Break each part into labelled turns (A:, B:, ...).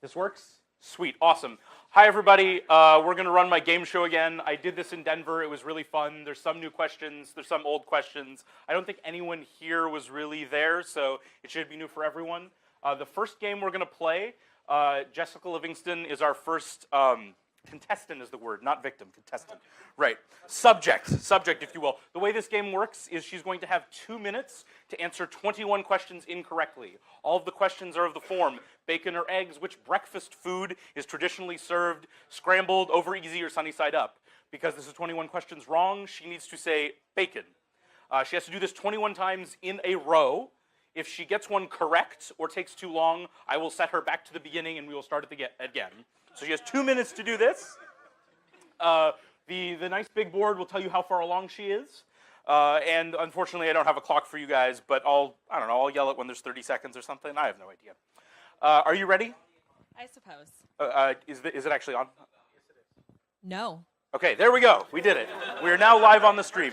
A: This works? Sweet, awesome. Hi everybody, we're going to run my game show again. I did this in Denver, it was really fun. There's some new questions, there's some old questions. I don't think anyone here was really there, so it should be new for everyone. The first game we're going to play, Jessica Livingston is our first, contestant is the word, not victim, contestant. Right, subject, if you will. The way this game works is she's going to have 2 minutes to answer 21 questions incorrectly. All of the questions are of the form, bacon or eggs, which breakfast food is traditionally served, scrambled, over easy, or sunny side up. Because this is 21 questions wrong, she needs to say bacon. She has to do this 21 times in a row. If she gets one correct or takes too long, I will set her back to the beginning and we will start at again. So she has 2 minutes to do this. The nice big board will tell you how far along she is. And unfortunately, I don't have a clock for you guys, but I'll yell it when there's 30 seconds or something. I have no idea. Are you ready?
B: I suppose.
A: Is it actually on?
B: No.
A: Okay, there we go. We did it. We are now live on the stream.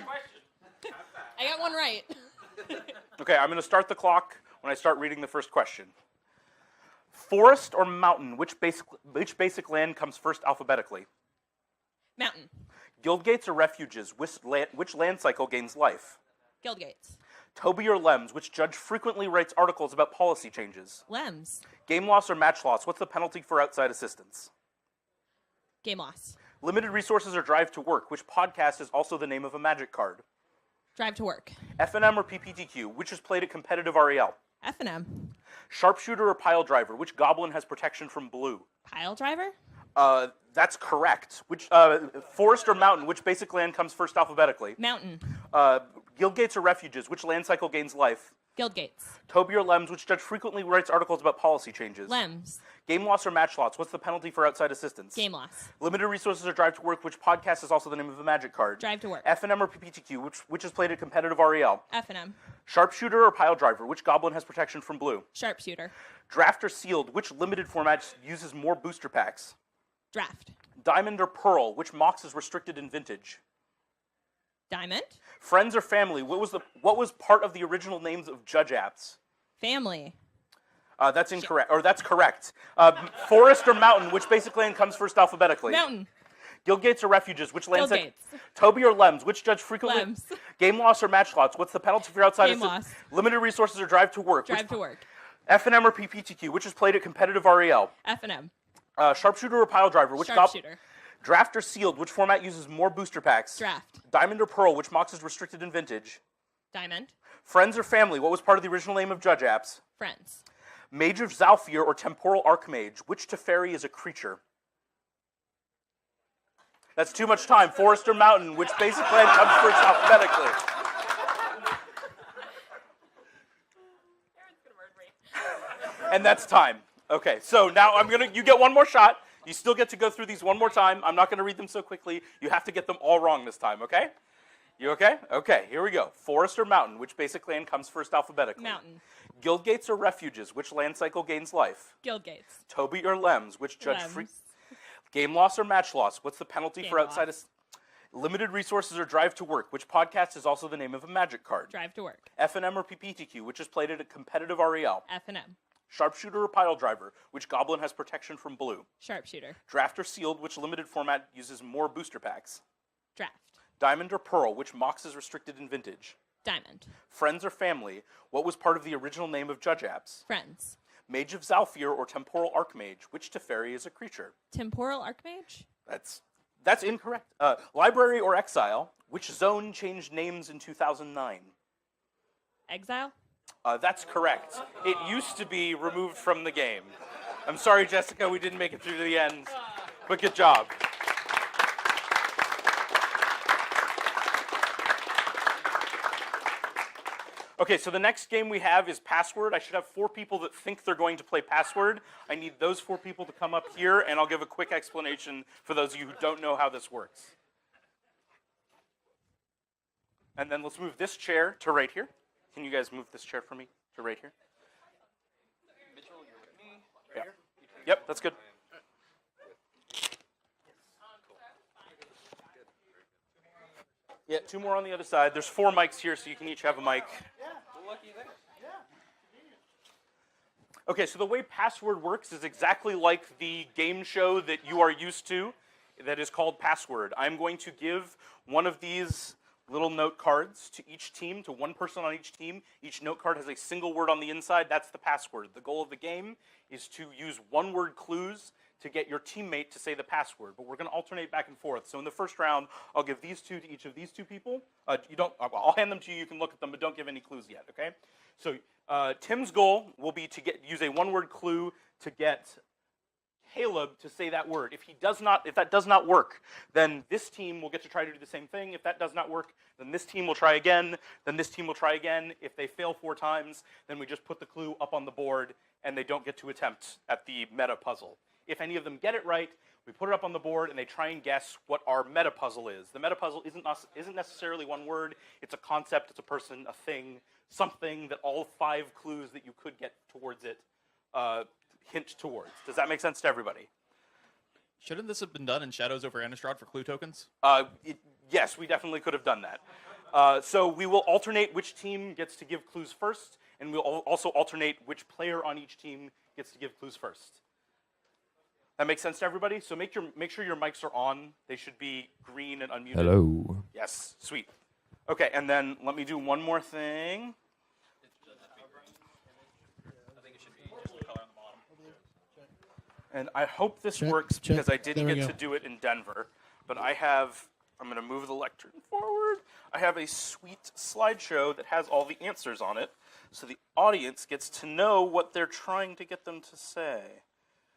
B: I got one right.
A: Okay, I'm going to start the clock when I start reading the first question. Forest or mountain, which basic land comes first alphabetically?
B: Mountain.
A: Guildgates or refuges, which land cycle gains life?
B: Guildgates.
A: Toby or Lems, which judge frequently writes articles about policy changes?
B: Lems.
A: Game loss or match loss, what's the penalty for outside assistance?
B: Game loss.
A: Limited resources or drive to work, which podcast is also the name of a magic card?
B: Drive to work.
A: F&M or PPTQ, which is played at competitive REL?
B: F&M.
A: Sharpshooter or pile driver, which goblin has protection from blue?
B: Pile driver?
A: That's correct. Which forest or mountain, which basic land comes first alphabetically?
B: Mountain.
A: Guildgates or refuges, which land cycle gains life?
B: Guildgates.
A: Toby or Lems, which judge frequently writes articles about policy changes?
B: Lems.
A: Game loss or match loss, what's the penalty for outside assistance?
B: Game loss.
A: Limited resources or drive to work, which podcast is also the name of a magic card?
B: Drive to work.
A: F&M or PPTQ, which is played at competitive REL?
B: F&M.
A: Sharpshooter or pile driver, which goblin has protection from blue?
B: Sharpshooter.
A: Draft or sealed, which limited format uses more booster packs?
B: Draft.
A: Diamond or pearl, which Mox is restricted in vintage?
B: Diamond.
A: Friends or family, what was part of the original names of judge apps?
B: Family.
A: That's incorrect, or that's correct. Forest or mountain, which basic land comes first alphabetically?
B: Mountain.
A: Guildgates or refuges, which land
B: Guildgates.
A: Toby or Lems, which judge frequently?
B: Lems.
A: Game loss or match loss, what's the penalty for outside?
B: Game loss.
A: Limited resources or drive to work?
B: Drive to work.
A: F&M or PPTQ, which is played at competitive REL?
B: F&M.
A: Sharpshooter or pile driver, which
B: Sharpshooter.
A: Draft or sealed, which format uses more booster packs?
B: Draft.
A: Diamond or pearl, which Mox is restricted in vintage?
B: Diamond.
A: Friends or family, what was part of the original name of judge apps?
B: Friends.
A: Mage of Zalfir or temporal archmage, which Teferi is a creature? That's too much time. Forest or mountain, which basic land comes first alphabetically? And that's time. Okay, so now you get one more shot. You still get to go through these one more time. I'm not going to read them so quickly. You have to get them all wrong this time, okay? You okay? Okay, here we go. Forest or mountain, which basic land comes first alphabetically?
B: Mountain.
A: Guildgates or refuges, which land cycle gains life?
B: Guildgates.
A: Toby or Lems, which judge
B: Lems.
A: free? Game loss or match loss, what's the penalty
B: Game
A: for outside? Limited resources or drive to work, which podcast is also the name of a magic card?
B: Drive to work.
A: F&M or PPTQ, which is played at a competitive REL?
B: F&M.
A: Sharpshooter or pile driver, which goblin has protection from blue?
B: Sharpshooter.
A: Draft or sealed, which limited format uses more booster packs?
B: Draft.
A: Diamond or pearl, which Mox is restricted in vintage?
B: Diamond. Friends
A: Friends or family, what was part of the original name of judge apps?
B: Friends.
A: Mage of Zalfir or temporal archmage, which Teferi is a creature?
B: Temporal archmage?
A: That's incorrect. Library or exile, which zone changed names in 2009?
B: Exile?
A: That's correct. It used to be removed from the game. I'm sorry, Jessica, we didn't make it through to the end, but good job. Okay, so the next game we have is Password. I should have 4 people that think they're going to play Password. I need those 4 people to come up here, and I'll give a quick explanation for those of you who don't know how this works. And then let's move this chair to right here. Can you guys move this chair for me to right here?
C: Mitchell, you're with me.
A: Right here? Yep, that's good. Yeah, 2 more on the other side. There's 4 mics here, so you can each have a mic.
C: Lucky there.
A: Okay, so the way password works is exactly like the game show that you are used to that is called Password. I'm going to give one of these little note cards to each team, to one person on each team. Each note card has a single word on the inside. That's the password. The goal of the game is to use one-word clues to get your teammate to say the password, but we're going to alternate back and forth. So in the first round, I'll give these two to each of these two people. I'll hand them to you. You can look at them, but don't give any clues yet. Okay? So Tim's goal will be to use a one-word clue to get Caleb to say that word. If that does not work, then this team will get to try to do the same thing. If that does not work, then this team will try again. Then this team will try again. If they fail 4 times, then we just put the clue up on the board, and they don't get to attempt at the meta puzzle. If any of them get it right, we put it up on the board, and they try and guess what our meta puzzle is. The meta puzzle isn't necessarily one word. It's a concept. It's a person, a thing, something that all 5 clues that you could get towards it hint towards. Does that make sense to everybody?
C: Shouldn't this have been done in Shadows over Innistrad for clue tokens?
A: Yes, we definitely could have done that. So we will alternate which team gets to give clues first, and we'll also alternate which player on each team gets to give clues first. That makes sense to everybody? So make sure your mics are on. They should be green and unmuted.
D: Hello.
A: Yes, sweet. Okay, and then let me do one more thing. And I hope this works because I didn't get to do it in Denver. But I'm going to move the lectern forward. I have a sweet slideshow that has all the answers on it, so the audience gets to know what they're trying to get them to say.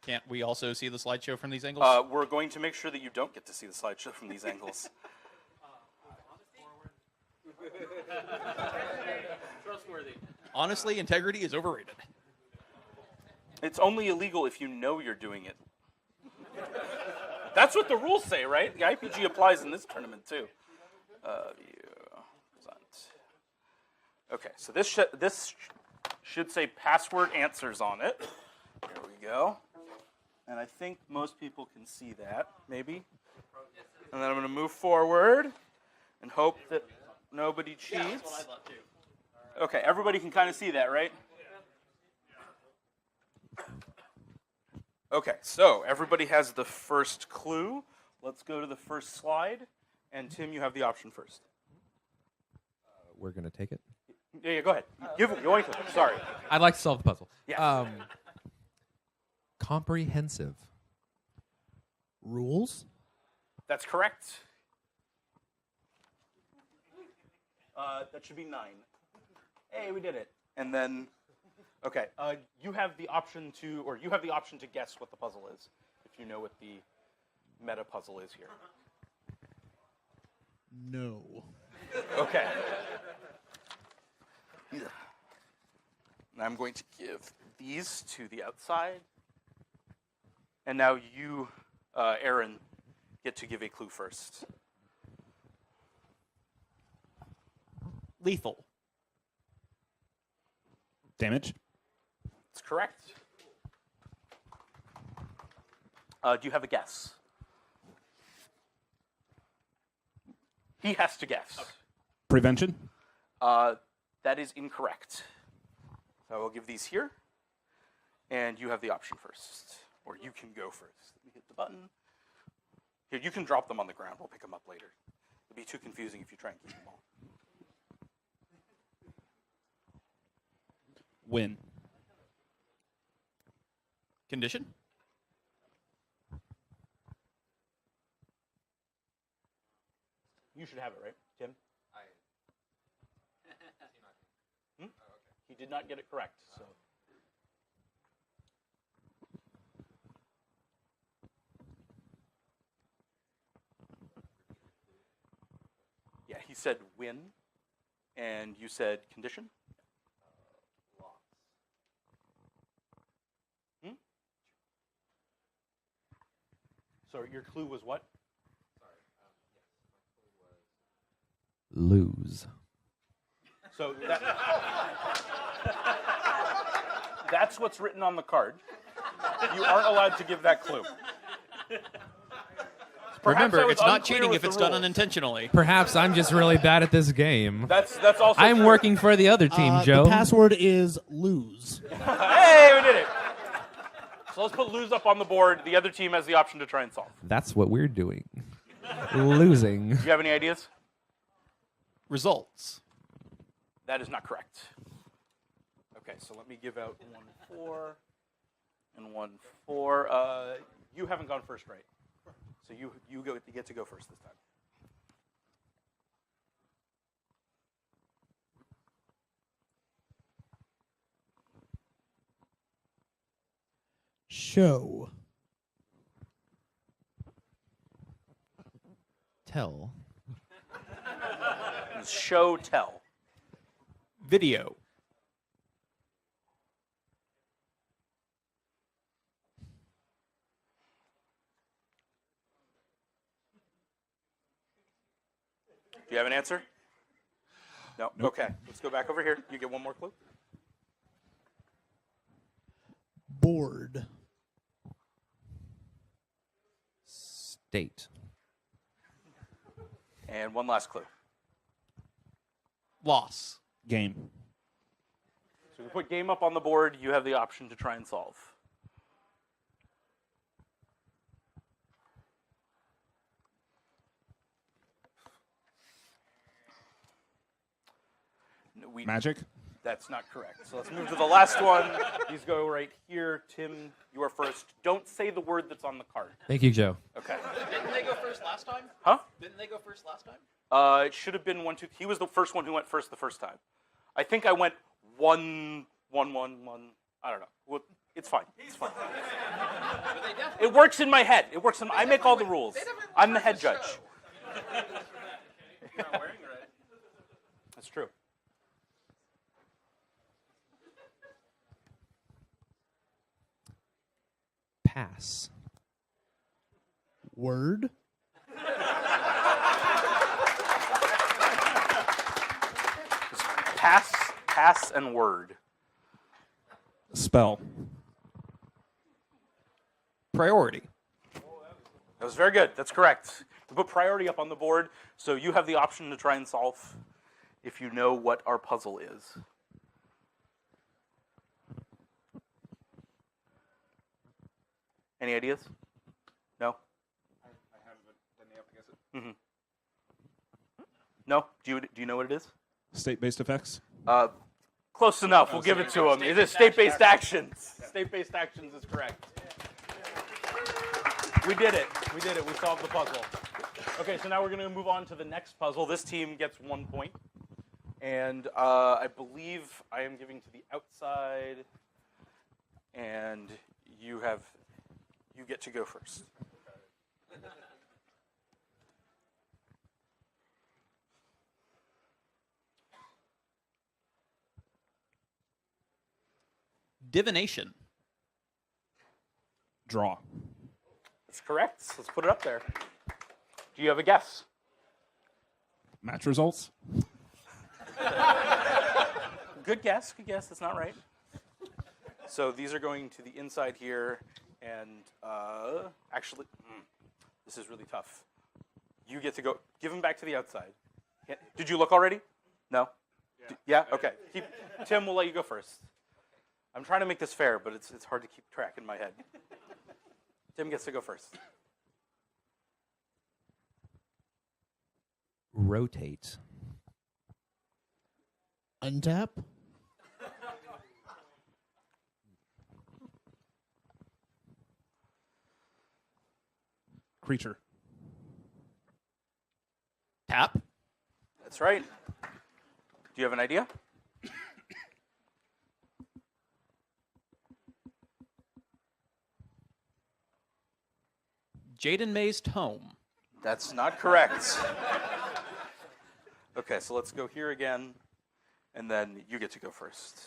C: Can't we also see the slideshow from these angles?
A: We're going to make sure that you don't get to see the slideshow from these angles.
C: Trustworthy. Honestly, integrity is overrated.
A: It's only illegal if you know you're doing it. That's what the rules say, right? The IPG applies in this tournament, too. Okay, so this should say password answers on it. There we go. And I think most people can see that, maybe. And then I'm going to move forward and hope that nobody cheats.
C: Yeah, that's what I thought, too.
A: Okay, everybody can kind of see that, right? Okay, so everybody has the first clue. Let's go to the first slide. And Tim, you have the option first.
D: We're going to take it.
A: Yeah, go ahead. Go ahead. Sorry.
D: I'd like to solve the puzzle.
A: Yeah.
D: Comprehensive. Rules?
A: That's correct. That should be 9. Hey, we did it. And then, okay, you have the option to guess what the puzzle is, if you know what the meta puzzle is here.
E: No.
A: Okay. I'm going to give these to the outside. And now you, Aaron, get to give a clue first.
E: Lethal. Damage.
A: That's correct. Do you have a guess? He has to guess. Okay.
E: Prevention.
A: That is incorrect. So I will give these here. And you have the option first. Or you can go first. Let me hit the button. Here, you can drop them on the ground. We'll pick them up later. It'd be too confusing if you try and keep them all.
E: Win.
C: Condition?
A: You should have it, right, Tim? He did not get it correct, so. Yeah, he said win, and you said condition? So your clue was what?
D: Lose.
A: So that's what's written on the card. You aren't allowed to give that clue.
C: Remember,
A: I was
C: it's not
A: unclear
C: cheating
A: with
C: if
A: the
C: it's done
A: rules.
C: unintentionally.
D: Perhaps I'm just really bad at this game.
A: That's also
D: I'm
A: true.
D: working for the other team, Joe.
E: The password is lose.
A: Hey, we did it. So let's put lose up on the board. The other team has the option to try and solve.
D: That's what we're doing. Losing.
A: Do you have any ideas?
C: Results.
A: That is not correct. Okay, so let me give out 1-4 and 1-4. You haven't gone first, right? So you get to go first this time.
E: Show.
D: Tell.
A: It's show tell.
C: Video.
A: Do you have an answer? No.
E: Nope.
A: Okay, let's go back over here. You get one more clue.
E: Board.
D: State.
A: And one last clue.
C: Loss.
E: Game.
A: So we put game up on the board. You have the option to try and solve. No,
E: Magic.
A: That's not correct. So let's move to the last one. These go right here. Tim, you are first. Don't say the word that's on the card.
D: Thank you, Joe.
A: Okay.
C: Didn't they go first last time?
A: Huh?
C: Didn't they go first last time?
A: It should have been 1-2. He was the first one who went first the first time. I think I went 1-1-1-1. I don't know. Well, it's fine. It's fine. It works in my head. It works in. I make all the rules. I'm the head judge. That's true.
D: Pass.
E: Word.
A: Pass, and word.
E: Spell.
C: Priority.
A: That was very good. That's correct. We put priority up on the board, so you have the option to try and solve if you know what our puzzle is. Any ideas? No?
F: I haven't done the up against it.
A: Mm-hmm. No? Do you know what it is?
E: State-based effects.
A: Close enough. We'll give it to him. It is state-based actions. State-based actions is correct. We did it. We did it. We solved the puzzle. Okay, so now we're going to move on to the next puzzle. This team gets 1 point. And I believe I am giving to the outside. And you get to go first.
C: Divination.
E: Draw.
A: That's correct. Let's put it up there. Do you have a guess?
E: Match results.
A: Good guess. Good guess. That's not right. So these are going to the inside here, and actually, this is really tough. You get to go. Give them back to the outside. Did you look already? No. Yeah. Okay. Tim, we'll let you go first. I'm trying to make this fair, but it's hard to keep track in my head. Tim gets to go first.
D: Rotate.
E: Untap. Creature.
C: Tap.
A: That's right. Do you have an idea?
C: Jaden May's Tome.
A: That's not correct. Okay, so let's go here again, and then you get to go first.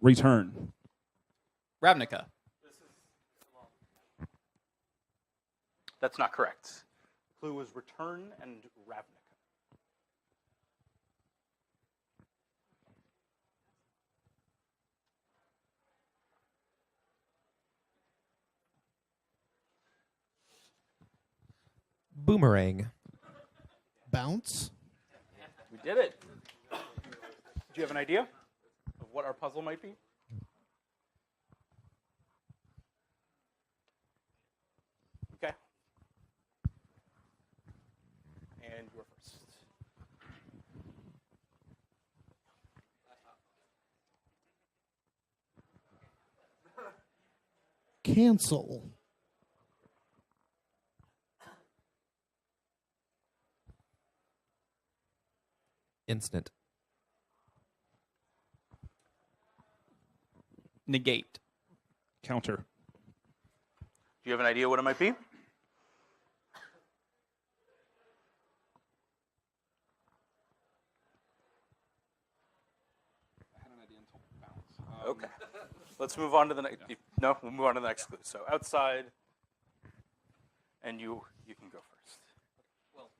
E: Return.
C: Ravnica.
A: That's not correct. Clue was return and Ravnica.
D: Boomerang.
E: Bounce.
A: We did it. Do you have an idea of what our puzzle might be? Okay. And you're first.
E: Cancel.
D: Instant.
C: Negate.
E: Counter.
A: Do you have an idea what it might be? Okay. Let's move on to the next. No, we'll move on to the next clue. So outside, and you can go first.
C: Well,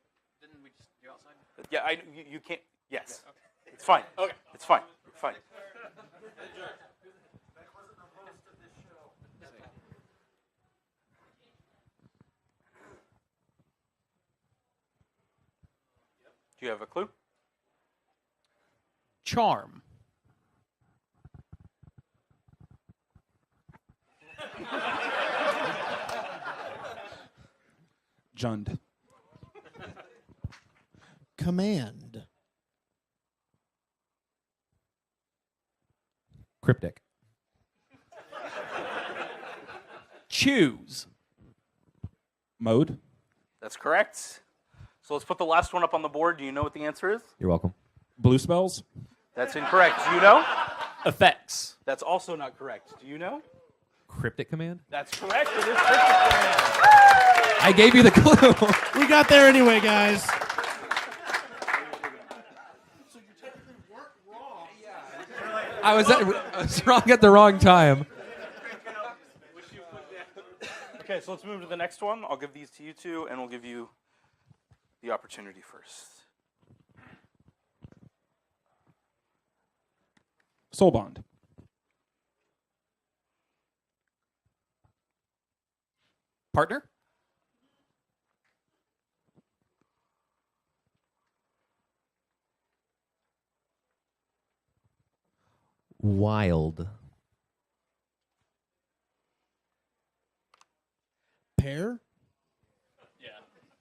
C: didn't we just do outside?
A: Yeah, you can't. Yes, it's fine. Okay, it's fine. Fine. Do you have a clue?
C: Charm.
E: Jund.
G: Command.
D: Cryptic.
C: Choose.
E: Mode.
A: That's correct. So let's put the last one up on the board. Do you know what the answer is?
D: You're welcome.
E: Blue spells.
A: That's incorrect. Do you know?
C: Effects.
A: That's also not correct. Do you know?
D: Cryptic command?
A: That's correct. It is cryptic.
D: I gave you the clue.
G: We got there anyway, guys.
D: I was wrong at the wrong time.
A: Okay, so let's move to the next one. I'll give these to you two, and we'll give you the opportunity first.
E: Soul bond.
C: Partner.
D: Wild.
G: Pair.
C: Yeah.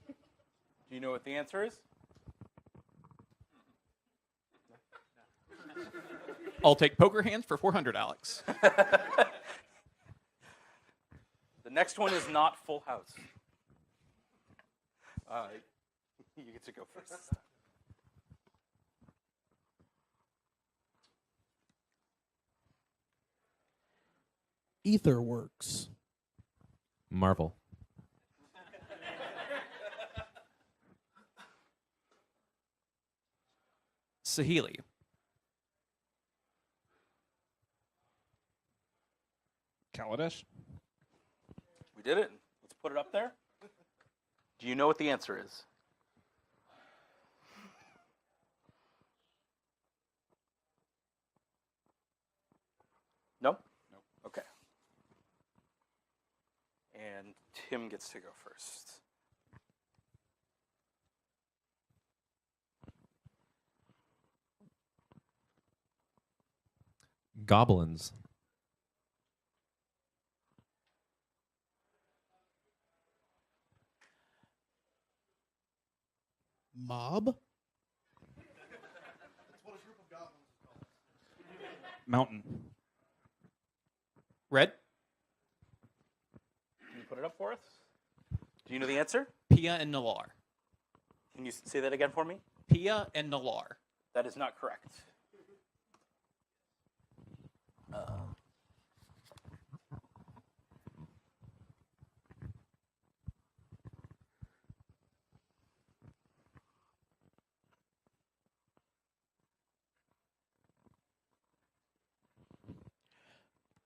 A: Do you know what the answer is?
C: I'll take poker hands for 400, Alex.
A: The next one is not Full House. You get to go first.
G: Etherworks.
D: Marvel.
C: Sahili.
E: Kaladesh.
A: We did it. Let's put it up there. Do you know what the answer is? No? No. Okay. And Tim gets to go first.
D: Goblins.
G: Mob.
E: Mountain.
C: Red.
A: Can you put it up for us? Do you know the answer?
C: Pia and Nalar.
A: Can you say that again for me?
C: Pia and Nalar.
A: That is not correct.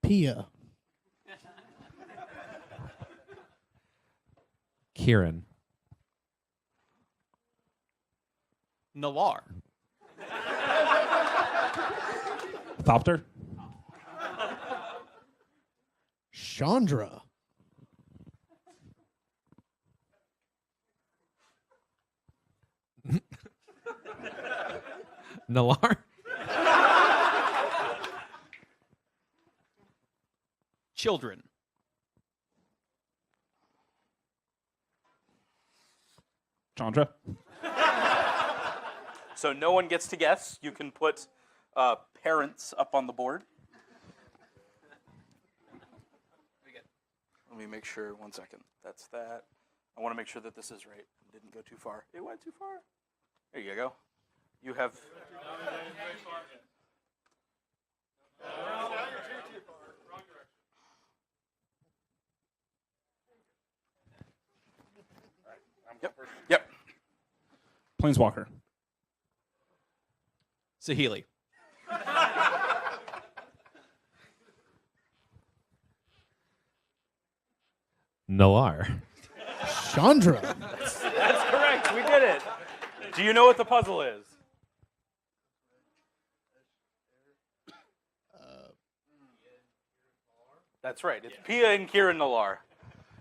G: Pia.
D: Kieran.
C: Nalar.
E: Thopter.
G: Chandra.
D: Nalar.
C: Children.
E: Chandra.
A: So no one gets to guess. You can put parents up on the board. Let me make sure. 1 second. That's that. I want to make sure that this is right. It didn't go too far. It went too far. There you go. You have. Yep. Yep.
E: Planeswalker.
C: Sahili.
D: Nalar.
G: Chandra.
A: That's correct. We did it. Do you know what the puzzle is? That's right. It's Pia and Kieran Nalar.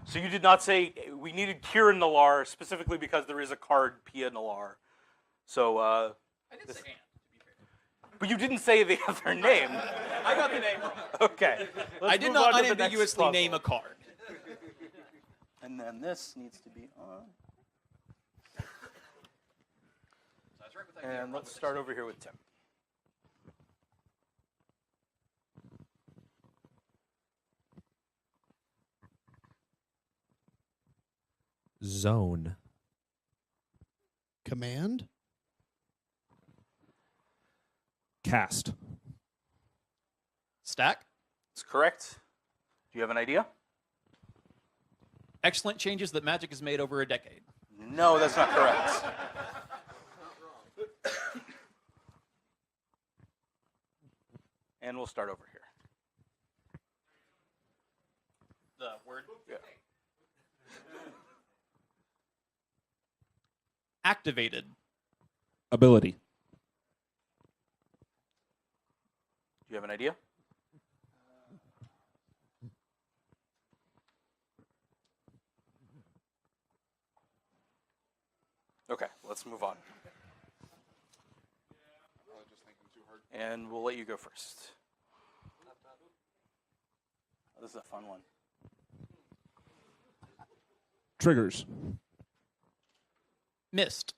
A: So you did not say we needed Kieran Nalar specifically because there is a card Pia Nalar. So,
C: I did say
A: but you didn't say the other name.
C: I got the name wrong.
A: Okay. Let's
C: I did
A: move
C: not
A: on to the next
C: unambiguously
A: puzzle.
C: name a card.
A: And then this needs to be on. And let's start over here with Tim.
D: Zone.
G: Command.
E: Cast.
C: Stack.
A: That's correct. Do you have an idea?
C: Excellent changes that Magic has made over a decade.
A: No, that's not correct. And we'll start over here.
C: The word.
A: Yeah.
C: Activated.
E: Ability.
A: Do you have an idea? Okay, let's move on. And we'll let you go first. Oh, this is a fun one.
E: Triggers.
C: Missed.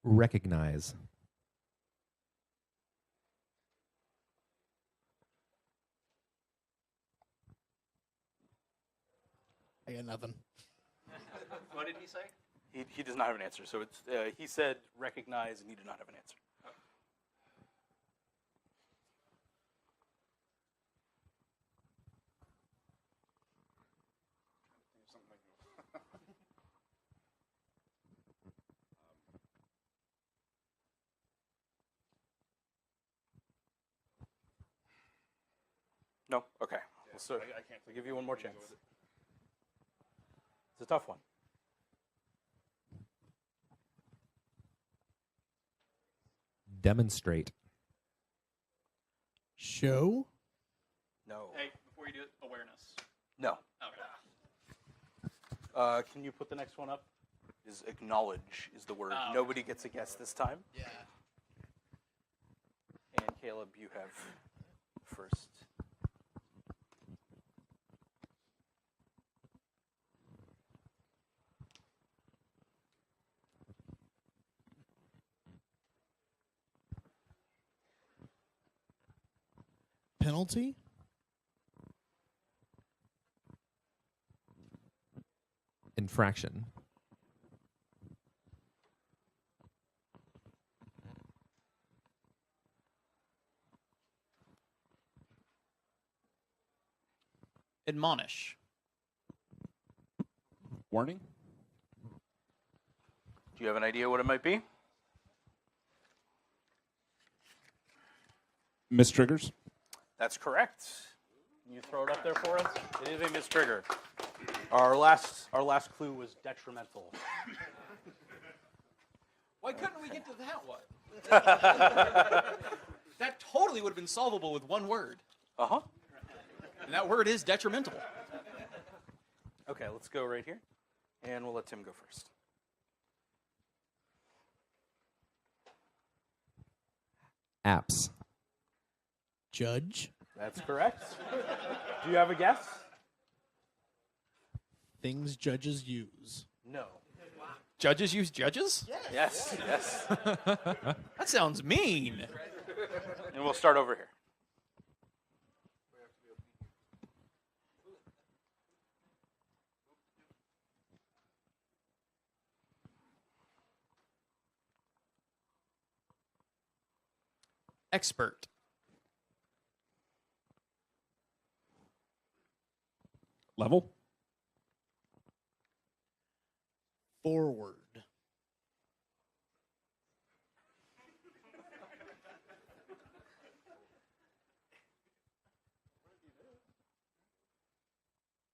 D: Recognize.
G: I got nothing.
C: What did he say?
A: He does not have an answer. So it's he said recognize, and he did not have an answer. No? Okay. So I can't. I'll give you one more chance. It's a tough one.
D: Demonstrate.
G: Show.
A: No.
C: Hey, before you do it, awareness.
A: No.
C: Okay.
A: Can you put the next one up? Is acknowledge is the word.
C: Oh.
A: Nobody gets a guess this time.
C: Yeah.
A: And Caleb, you have first.
G: Penalty.
D: Infraction.
C: Admonish.
E: Warning.
A: Do you have an idea what it might be?
E: Mistriggers.
A: That's correct. Can you throw it up there for us? It is a mistrigger. Our last clue was detrimental.
C: Why couldn't we get to that one? That totally would have been solvable with one word.
A: Uh-huh.
C: And that word is detrimental.
A: Okay, let's go right here. And we'll let Tim go first.
D: Apps.
G: Judge.
A: That's correct. Do you have a guess?
G: Things judges use.
A: No.
C: Judges use judges?
A: Yes. Yes.
C: That sounds mean.
A: And we'll start over here.
C: Expert.
E: Level.
G: Forward.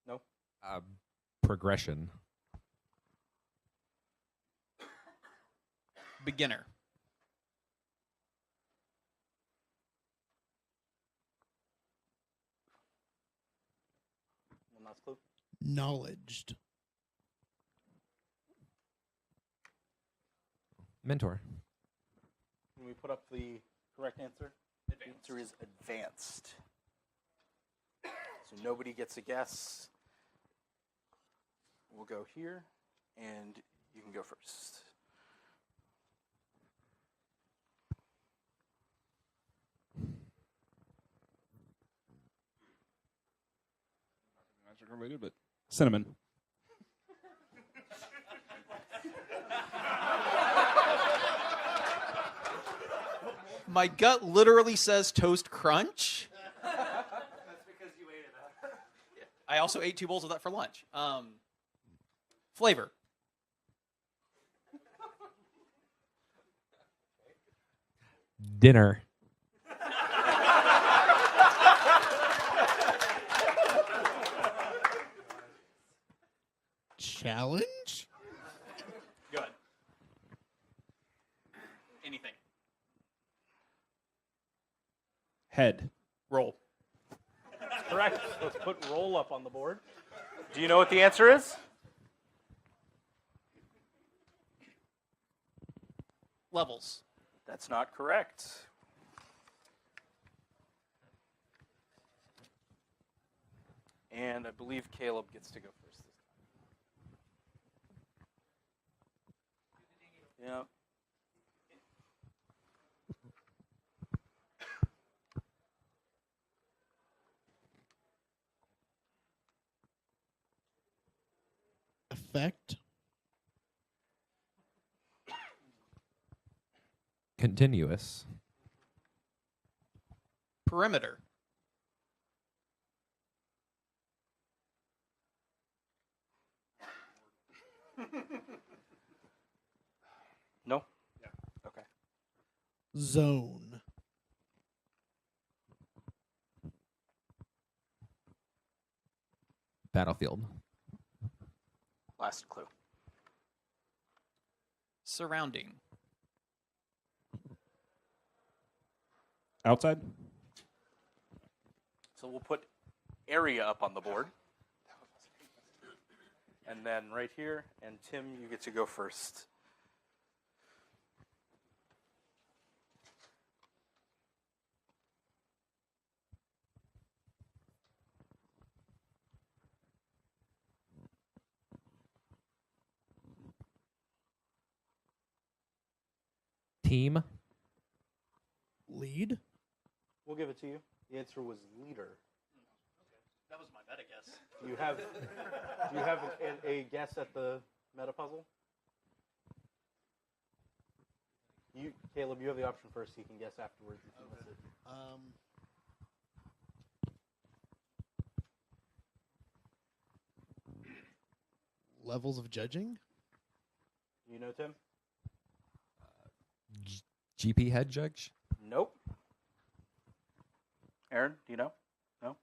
A: No.
D: Progression.
C: Beginner.
A: One last clue.
G: Knowledged.
D: Mentor.
A: Can we put up the correct answer? The answer is advanced. So nobody gets a guess. We'll go here, and you can go first.
E: Magic related, but cinnamon.
C: My gut literally says toast crunch.
A: That's because you ate it.
C: I also ate 2 bowls of that for lunch. Flavor.
D: Dinner.
G: Challenge.
C: Go ahead. Anything.
E: Head.
C: Roll.
A: Correct. Let's put roll up on the board. Do you know what the answer is?
C: Levels.
A: That's not correct. And I believe Caleb gets to go first this time. Yep.
G: Effect.
D: Continuous.
C: Perimeter.
A: No? Yeah. Okay.
G: Zone.
D: Battlefield.
A: Last clue.
C: Surrounding.
E: Outside.
A: So we'll put area up on the board. And then right here, and Tim, you get to go first.
D: Team.
G: Lead.
A: We'll give it to you. The answer was leader.
C: That was my meta guess.
A: Do you have a guess at the meta puzzle? Caleb, you have the option first. You can guess afterwards if you miss it.
G: Levels of judging.
A: You know, Tim?
D: GP head judge.
A: Nope. Aaron, do you know? No?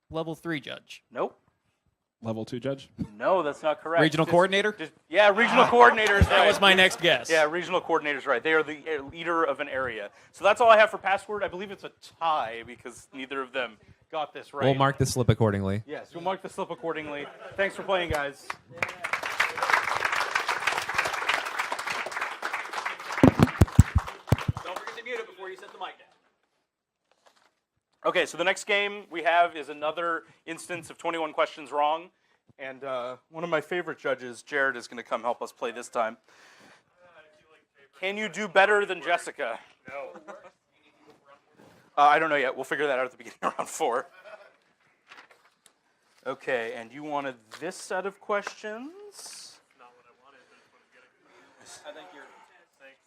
C: Level 3 judge.
A: Nope.
E: Level 2 judge.
A: No, that's not correct.
C: Regional coordinator?
A: Yeah, regional coordinator is right.
C: That was my next guess.
A: Yeah, regional coordinator is right. They are the leader of an area. So that's all I have for password. I believe it's a tie because neither of them got this right.
D: We'll mark the slip accordingly.
A: Yes, we'll mark the slip accordingly. Thanks for playing, guys.
C: before you set the mic down.
A: Okay, so the next game we have is another instance of 21 questions wrong. And one of my favorite judges, Jared, is going to come help us play this time. Can you do better than Jessica? No. I don't know yet. We'll figure that out at the beginning of round 4. Okay, and you wanted this set of questions?
H: Not what I wanted, but it's what I'm getting.
C: I think you're.
H: Thanks.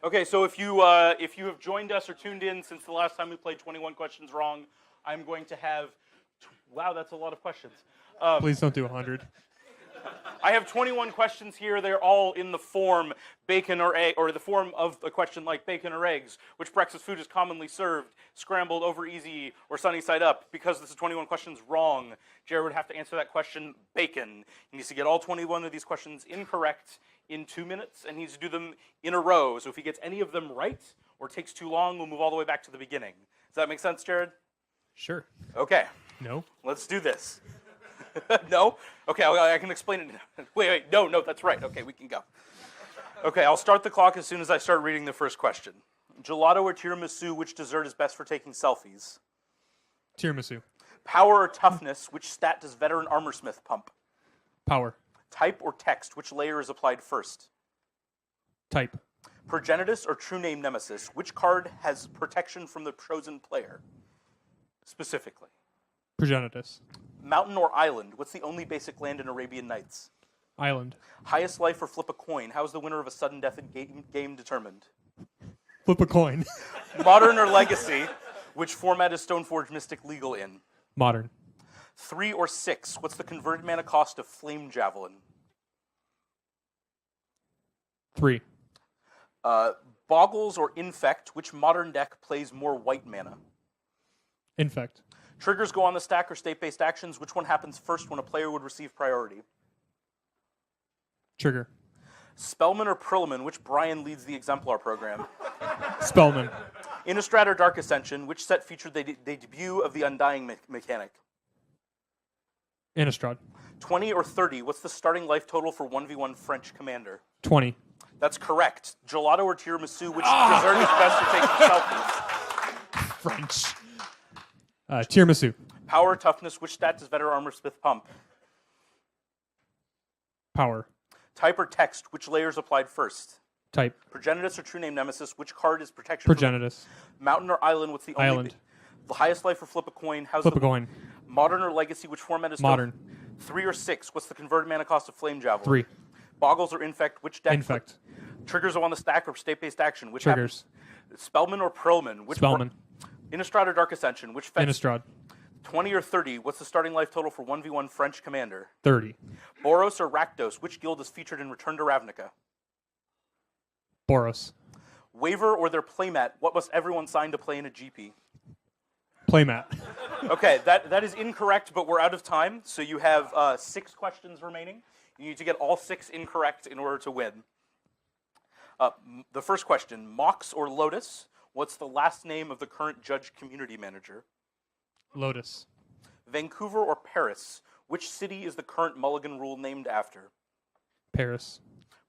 A: Okay, so if you have joined us or tuned in since the last time we played 21 questions wrong, I'm going to have. Wow, that's a lot of questions.
H: Please don't do 100.
A: I have 21 questions here. They're all in the form bacon or egg, or the form of a question like bacon or eggs. Which breakfast food is commonly served, scrambled, over easy, or sunny side up? Because this is 21 questions wrong, Jared would have to answer that question bacon. He needs to get all 21 of these questions incorrect in 2 minutes, and he needs to do them in a row. So if he gets any of them right or takes too long, we'll move all the way back to the beginning. Does that make sense, Jared?
H: Sure.
A: Okay,
H: No?
A: let's do this. No? Okay, I can explain it. Wait, no, that's right. Okay, we can go. Okay, I'll start the clock as soon as I start reading the first question. Gelato or tiramisu, which dessert is best for taking selfies?
H: Tiramisu.
A: Power or toughness, which stat does veteran armorsmith pump?
H: Power.
A: Type or text, which layer is applied first?
H: Type.
A: Progenitus or true name nemesis, which card has protection from the chosen player? Specifically.
H: Progenitus.
A: Mountain or island, what's the only basic land in Arabian Nights?
H: Island.
A: Highest life or flip a coin, how is the winner of a sudden death game determined?
H: Flip a coin.
A: Modern or legacy, which format is Stoneforge Mystic legal in?
H: Modern.
A: 3 or 6, what's the converted mana cost of Flame Javelin?
H: 3.
A: Boggles or Infect, which modern deck plays more white mana?
H: Infect.
A: Triggers go on the stack or state-based actions, which one happens first when a player would receive priority?
H: Trigger.
A: Spellman or Prilliman, which Brian leads the Exemplar program?
H: Spellman.
A: Innistrad or Dark Ascension, which set featured the debut of the Undying mechanic?
H: Innistrad.
A: 20 or 30, what's the starting life total for 1v1 French Commander?
H: 20.
A: That's correct. Gelato or tiramisu, which dessert is best for taking selfies?
H: French. Tiramisu.
A: Power, toughness, which stat does veteran armorsmith pump?
H: Power.
A: Type or text, which layer is applied first?
H: Type.
A: Progenitus or true name nemesis, which card is protection?
H: Progenitus.
A: Mountain or island, what's the only
H: Island.
A: the highest life or flip a coin? How's
H: Flip
A: the
H: a coin.
A: Modern or legacy, which format is
H: Modern.
A: 3 or 6, what's the converted mana cost of Flame Javelin?
H: 3.
A: Boggles or infect, which deck?
H: Infect.
A: Triggers are on the stack or state-based action, which
H: Triggers.
A: happens? Spellman or Perlman, which
H: Spellman.
A: Innistrad or Dark Ascension, which fetch?
H: Innistrad.
A: 20 or 30, what's the starting life total for 1v1 French Commander?
H: 30.
A: Boros or Rakdos, which guild is featured in Return to Ravnica?
H: Boros.
A: Waiver or their playmat, what must everyone sign to play in a GP?
H: Playmat.
A: Okay, that is incorrect, but we're out of time, so you have 6 questions remaining. You need to get all 6 incorrect in order to win. The first question, Mox or Lotus, what's the last name of the current Judge Community Manager?
H: Lotus.
A: Vancouver or Paris, which city is the current Mulligan rule named after?
H: Paris.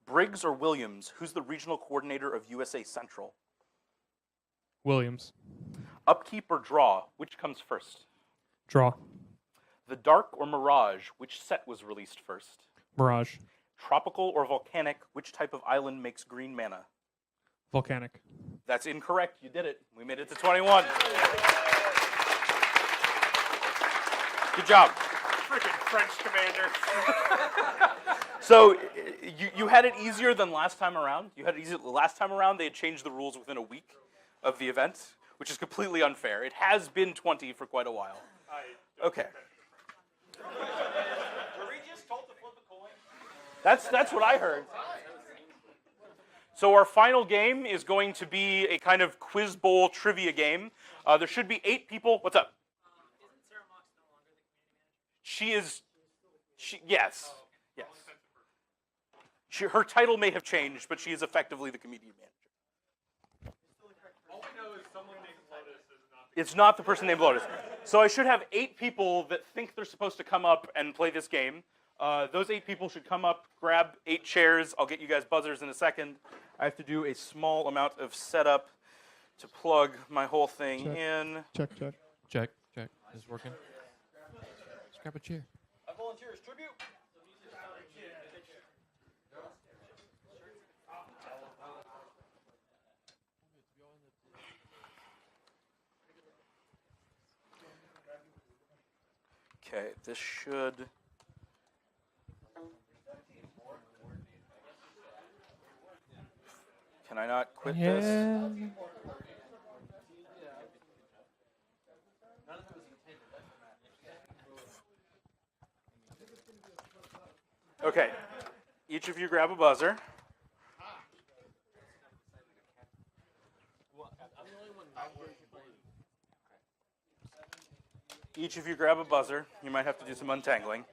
A: Briggs or Williams, who's the regional coordinator of USA Central?
H: Williams.
A: Upkeep or Draw, which comes first?
H: Draw.
A: The Dark or Mirage, which set was released first?
H: Mirage.
A: Tropical or Volcanic, which type of island makes green mana?
H: Volcanic.
A: That's incorrect. You did it. We made it to 21. Good job.
H: Freaking French commander.
A: So you had it easier than last time around. You had it easier last time around. They had changed the rules within a week of the event, which is completely unfair. It has been 20 for quite a while. Okay.
C: Were we just told to flip a coin?
A: That's what I heard. So our final game is going to be a kind of quiz bowl trivia game. There should be 8 people. What's up? She is. Yes. Yes. Her title may have changed, but she is effectively the comedian manager.
H: All we know is someone named Lotus is not
A: It's not the person named Lotus. So I should have 8 people that think they're supposed to come up and play this game. Those 8 people should come up, grab 8 chairs. I'll get you guys buzzers in a second. I have to do a small amount of setup to plug my whole thing
H: Check.
A: in.
H: Check.
D: Check. Is this working? Let's grab a chair.
A: Okay, this should. Can I not quit this? Okay, each of you grab a buzzer. Each of you grab a buzzer. You might have to do some untangling.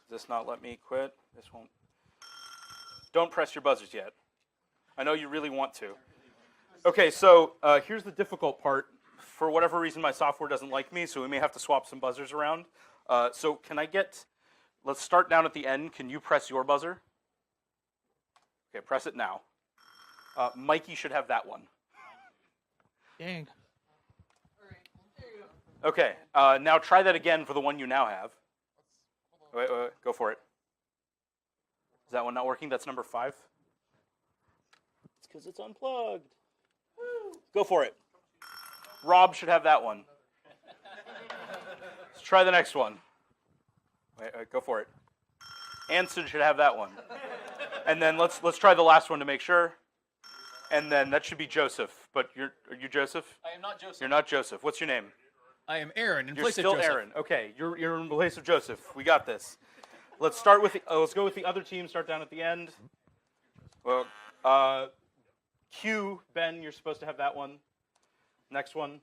A: Does this not let me quit? This won't. Don't press your buzzers yet. I know you really want to. Okay, so here's the difficult part. For whatever reason, my software doesn't like me, so we may have to swap some buzzers around. So can I get, let's start down at the end. Can you press your buzzer? Okay, press it now. Mikey should have that one.
D: Dang.
A: Okay, now try that again for the one you now have. Wait, go for it. Is that one not working? That's number 5. It's because it's unplugged. Go for it. Rob should have that one. Let's try the next one. Wait, go for it. Anson should have that one. And then let's try the last one to make sure. And then that should be Joseph. But are you Joseph?
C: I am not Joseph.
A: You're not Joseph. What's your name?
C: I am Aaron in
A: You're
C: place
A: still
C: of Joseph.
A: Aaron. Okay, you're in place of Joseph. We got this. Let's start with let's go with the other team. Start down at the end. Well, Q, Ben, you're supposed to have that one. Next one.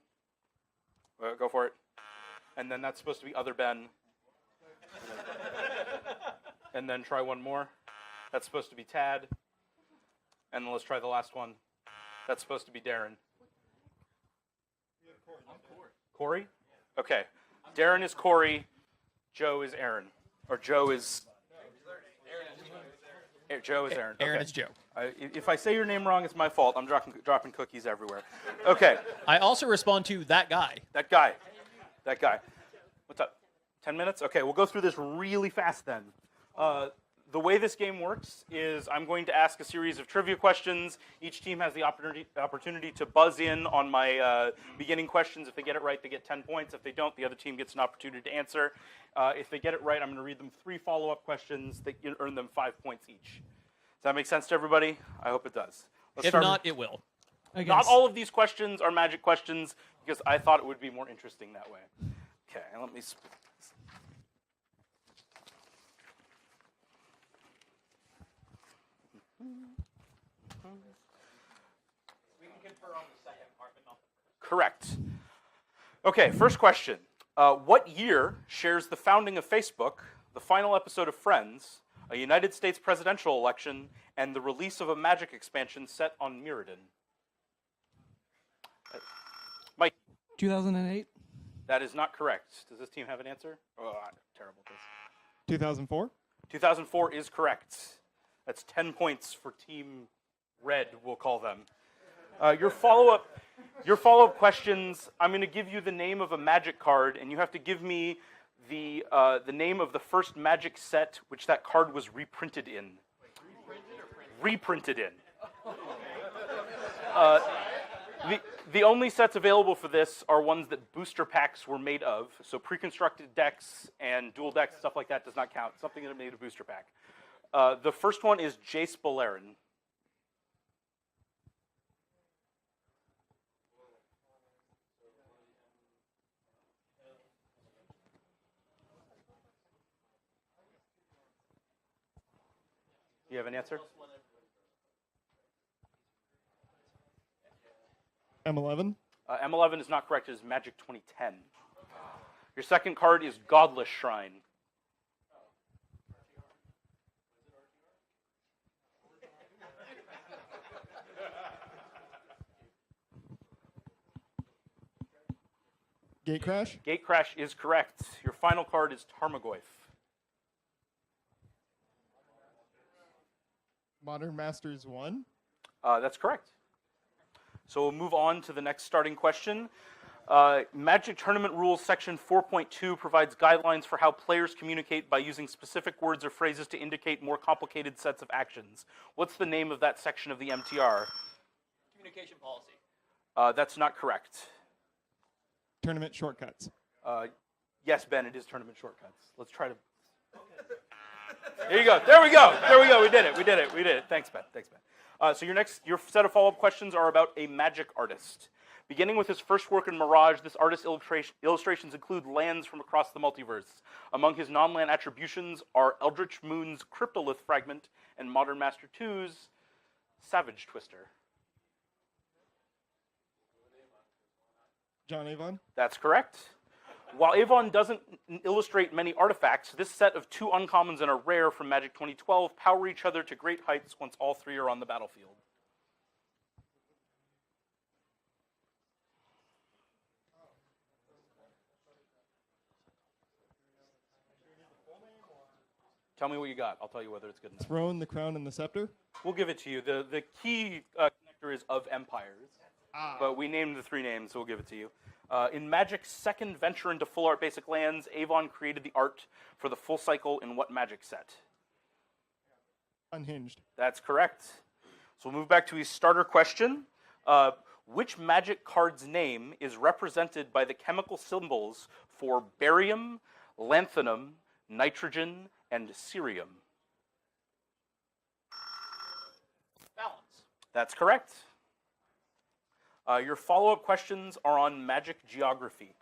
A: Go for it. And then that's supposed to be other Ben. And then try one more. That's supposed to be Tad. And then let's try the last one. That's supposed to be Darren. Corey? Okay. Darren is Corey. Joe is Aaron. Or Joe is... Joe is Aaron.
C: Aaron
A: Okay.
C: is Joe.
A: If I say your name wrong, it's my fault. I'm dropping cookies everywhere. Okay.
C: I also respond to that guy.
A: That guy. What's up? 10 minutes? Okay, we'll go through this really fast then. The way this game works is I'm going to ask a series of trivia questions. Each team has the opportunity to buzz in on my beginning questions. If they get it right, they get 10 points. If they don't, the other team gets an opportunity to answer. If they get it right, I'm going to read them 3 follow-up questions that earn them 5 points each. Does that make sense to everybody? I hope it does. Let's
C: If
A: start
C: not, it will.
A: Not all of these questions are magic questions because I thought it would be more interesting that way. Okay, let me split this. We can confer on the second part, but not the first. Correct. Okay, first question. What year shares the founding of Facebook, the final episode of Friends, a United States presidential election, and the release of a Magic expansion set on Mirrodin? Mike.
G: 2008.
A: That is not correct. Does this team have an answer? Oh, I'm terrible at this.
H: 2004.
A: 2004 is correct. That's 10 points for Team Red, we'll call them. Your follow-up questions, I'm going to give you the name of a Magic card, and you have to give me the name of the first Magic set which that card was reprinted in. Reprinted in. The only sets available for this are ones that booster packs were made of. So pre-constructed decks and dual decks, stuff like that does not count. Something that made a booster pack. The first one is Jace Beleren. Do you have an answer?
H: M11.
A: M11 is not correct. It is Magic 2010. Your second card is Godless Shrine.
H: Gate Crash.
A: Gate Crash is correct. Your final card is Tarmogoyf.
H: Modern Masters 1.
A: That's correct. So we'll move on to the next starting question. Magic Tournament Rules Section 4.2 provides guidelines for how players communicate by using specific words or phrases to indicate more complicated sets of actions. What's the name of that section of the MTR?
C: Communication policy.
A: That's not correct.
H: Tournament Shortcuts.
A: Yes, Ben, it is tournament shortcuts. Let's try to... There you go. There we go. There we go. We did it. We did it. We did it. Thanks, Ben. Thanks, Ben. So your set of follow-up questions are about a magic artist. Beginning with his first work in Mirage, this artist's illustrations include lands from across the multiverse. Among his non-land attributions are Eldritch Moon's Cryptolith Fragment and Modern Master 2's Savage Twister.
H: John Avon.
A: That's correct. While Avon doesn't illustrate many artifacts, this set of 2 uncommons and a rare from Magic 2012 power each other to great heights once all 3 are on the battlefield. Tell me what you got. I'll tell you whether it's good enough.
H: Throne, the Crown, and the Scepter.
A: We'll give it to you. The key connector is of Empires, but we named the 3 names, so we'll give it to you. In Magic's second venture into full art basic lands, Avon created the art for the full cycle in what Magic set?
H: Unhinged.
A: That's correct. So we'll move back to his starter question. Which Magic card's name is represented by the chemical symbols for barium, lanthanum, nitrogen, and cerium?
C: Balance.
A: That's correct. Your follow-up questions are on magic geography.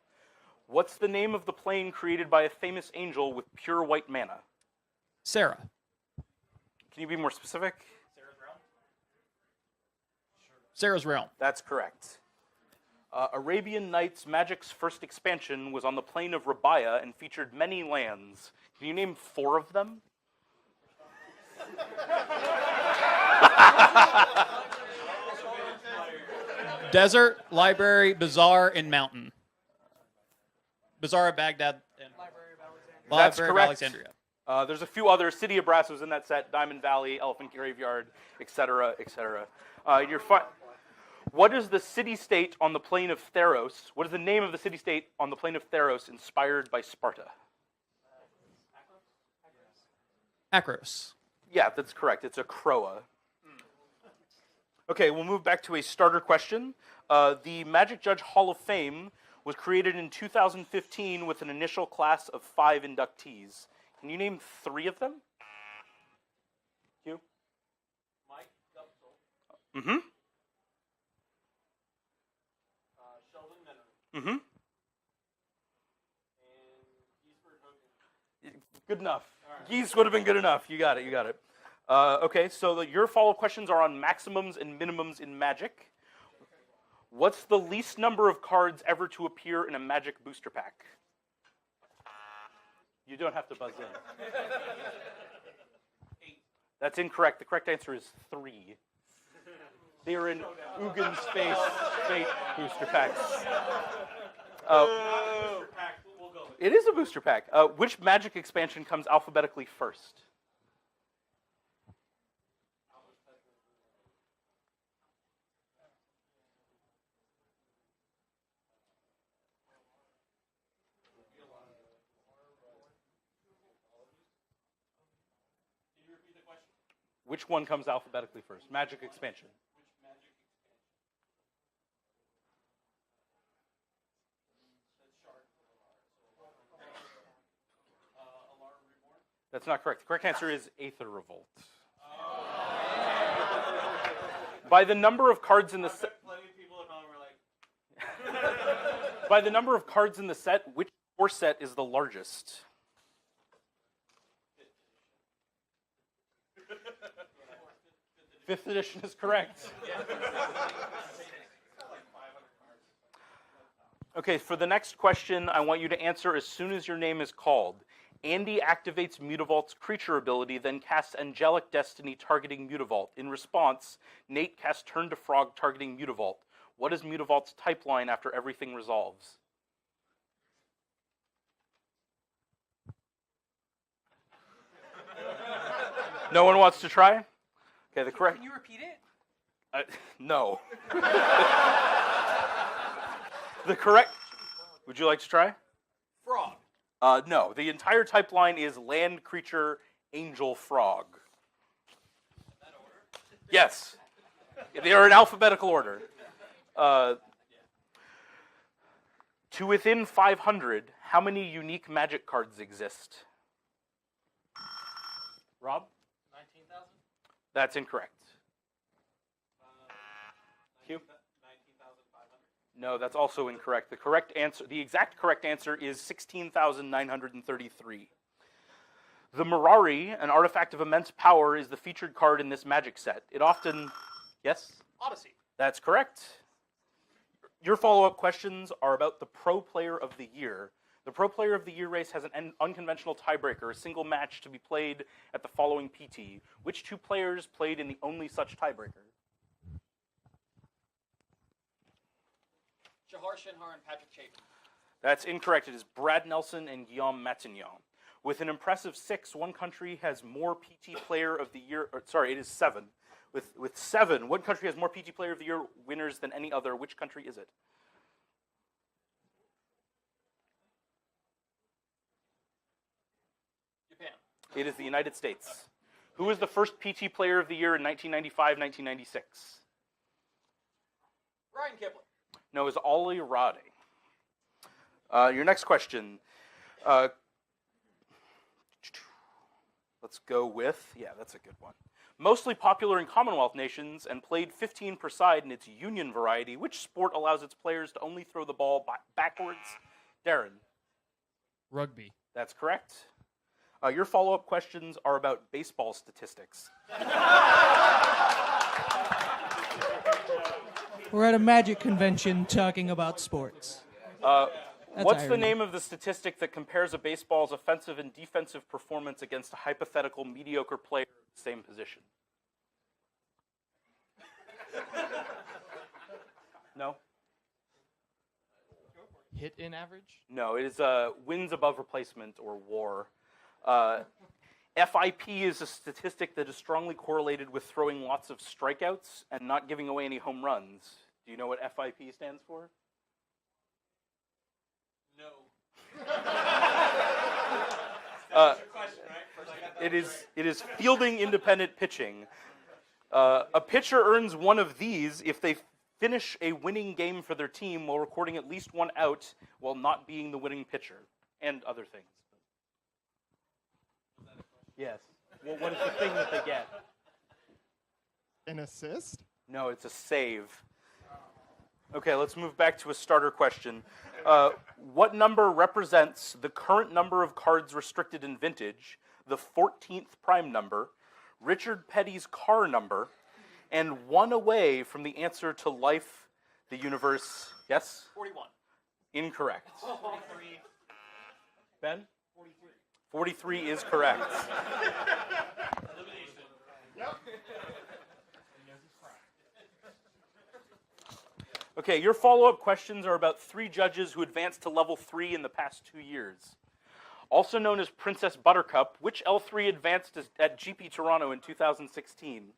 A: What's the name of the plane created by a famous angel with pure white mana?
C: Sarah.
A: Can you be more specific?
C: Sarah's Realm.
A: That's correct. Arabian Nights Magic's first expansion was on the plane of Rabaya and featured many lands. Can you name 4 of them?
C: Desert, Library, Bazaar, and Mountain. Bazaar of Baghdad and Library
A: That's
C: of
A: correct.
C: Alexandria.
A: There's a few others. City of Brass was in that set. Diamond Valley, Elephant Graveyard, etc., etc. What is the city-state on the plane of Theros? What is the name of the city-state on the plane of Theros inspired by Sparta?
C: Akros.
A: Yeah, that's correct. It's a Croa. Okay, we'll move back to a starter question. The Magic Judge Hall of Fame was created in 2015 with an initial class of 5 inductees. Can you name 3 of them? Hugh?
C: Mike Guptill.
A: Mm-hmm.
C: Sheldon Menor.
A: Mm-hmm.
C: And Giesbert Hogan.
A: Good enough. Geese would have been good enough. You got it. You got it. Okay, so your follow-up questions are on maximums and minimums in Magic. What's the least number of cards ever to appear in a Magic booster pack? You don't have to buzz in.
C: 8.
A: That's incorrect. The correct answer is 3. They are in Ugin Space Fate booster packs. It is a booster pack. Which Magic expansion comes alphabetically first? Which one comes alphabetically first? Magic expansion. That's not correct. The correct answer is Aether Revolt. By the number of cards in the set. By the number of cards in the set, which core set is the largest? Fifth edition is correct. Okay, for the next question, I want you to answer as soon as your name is called. Andy activates Mutavault's creature ability, then casts Angelic Destiny targeting Mutavault. In response, Nate casts Turn to Frog targeting Mutavault. What is Mutavault's type line after everything resolves? No one wants to try? Okay, the correct.
D: Can you repeat it?
A: No. The correct. Would you like to try?
D: Frog.
A: No. The entire type line is land creature angel frog. Yes. They are in alphabetical order. To within 500, how many unique magic cards exist? Rob?
C: 19,000?
A: That's incorrect. Q?
C: 19,500.
A: No, that's also incorrect. The correct answer, the exact correct answer is 16,933. The Mirari, an artifact of immense power, is the featured card in this magic set. It often... Yes?
C: Odyssey.
A: That's correct. Your follow-up questions are about the Pro Player of the Year. The Pro Player of the Year race has an unconventional tiebreaker, a single match to be played at the following PT. Which two players played in the only such tiebreaker?
C: Shahar Shinhar and Patrick Chapin.
A: That's incorrect. It is Brad Nelson and Guillaume Matignon. With an impressive 6, one country has more PT Player of the Year. It is 7. With 7, one country has more PT Player of the Year winners than any other. Which country is it?
C: Japan.
A: It is the United States. Who was the first PT Player of the Year in 1995, 1996?
C: Ryan Kipling.
A: No, it was Ollie Roddy. Your next question. Let's go with, that's a good one. Mostly popular in Commonwealth nations and played 15 per side in its union variety, which sport allows its players to only throw the ball backwards? Darren.
D: Rugby.
A: That's correct. Your follow-up questions are about baseball statistics.
I: We're at a magic convention talking about sports.
A: What's the
I: irony.
A: name of the statistic that compares a baseball's offensive and defensive performance against a hypothetical mediocre player in the same position? No?
C: Hit in average?
A: No, it is wins above replacement, or WAR. FIP is a statistic that is strongly correlated with throwing lots of strikeouts and not giving away any home runs. Do you know what FIP stands for?
C: No.
A: It is fielding independent pitching. A pitcher earns one of these if they finish a winning game for their team while recording at least one out while not being the winning pitcher, and other things. Yes. Well, what is the thing that they get?
H: An assist?
A: No, it's a save. Okay, let's move back to a starter question. What number represents the current number of cards restricted in Vintage, the 14th prime number, Richard Petty's car number, and one away from the answer to life, the universe? Yes?
C: 41.
A: Incorrect.
C: 43.
A: Ben? 43 is correct. Okay, your follow-up questions are about 3 judges who advanced to level 3 in the past 2 years. Also known as Princess Buttercup, which L3 advanced at GP Toronto in 2016?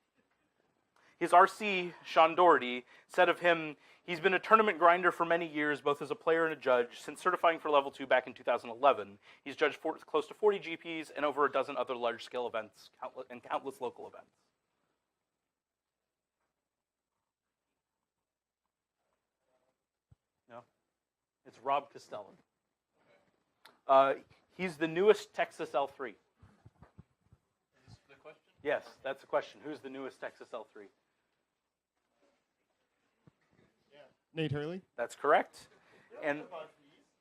A: His RC, Sean Doherty, said of him, he's been a tournament grinder for many years, both as a player and a judge, since certifying for level 2 back in 2011. He's judged close to 40 GPs and over a dozen other large-scale events and countless local events. No? It's Rob Costello. He's the newest Texas L3.
C: Is this the question?
A: Yes, that's the question. Who's the newest Texas L3?
H: Nate Hurley?
A: That's correct. And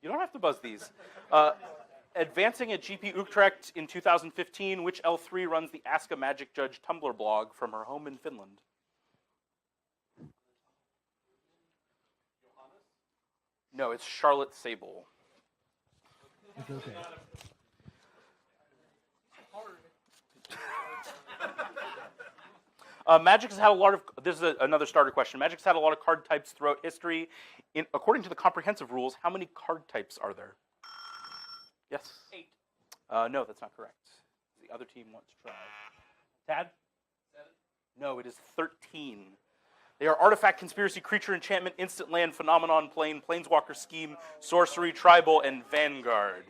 A: you don't have to buzz these. Advancing at GP Utrecht in 2015, which L3 runs the Ask a Magic Judge Tumblr blog from her home in Finland? No, it's Charlotte Sable.
G: Okay.
A: Magic has had a lot of, this is another starter question. Magic's had a lot of card types throughout history. According to the comprehensive rules, how many card types are there? Yes?
C: 8.
A: No, that's not correct. The other team wants to try. Tad? 7. No, it is 13. They are artifact, conspiracy, creature, enchantment, instant land, phenomenon, plane, planeswalker, scheme, sorcery, tribal, and vanguard.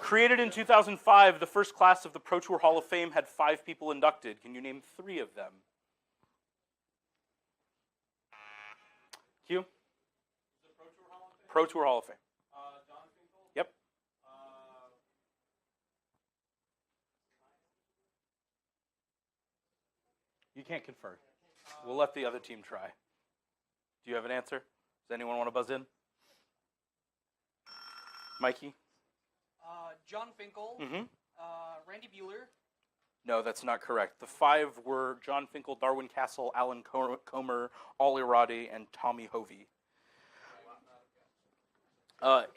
A: Created in 2005, the first class of the Pro Tour Hall of Fame had 5 people inducted. Can you name 3 of them? Q? Pro Tour Hall of Fame. Yep. You can't confer. We'll let the other team try. Do you have an answer? Does anyone want to buzz in? Mikey?
I: John Finkel,
A: Mm-hmm.
I: Randy Bueller,
A: No, that's not correct. The 5 were John Finkel, Darwin Castle, Alan Comer, Ollie Roddy, and Tommy Hovey.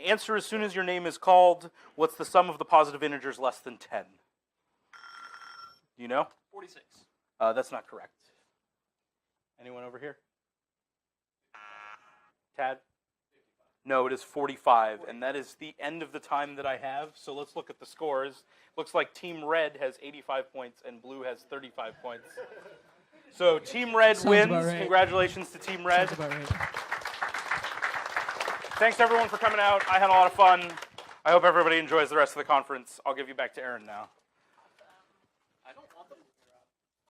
A: Answer as soon as your name is called. What's the sum of the positive integers less than 10? Do you know?
I: 46.
A: That's not correct. Anyone over here? Tad? No, it is 45, and that is the end of the time that I have. So let's look at the scores. Looks like Team Red has 85 points and Blue has 35 points. So Team Red
I: Sounds
A: wins.
I: about right.
A: Congratulations to Team Red.
I: Sounds about right.
A: Thanks everyone for coming out. I had a lot of fun. I hope everybody enjoys the rest of the conference. I'll give you back to Aaron now.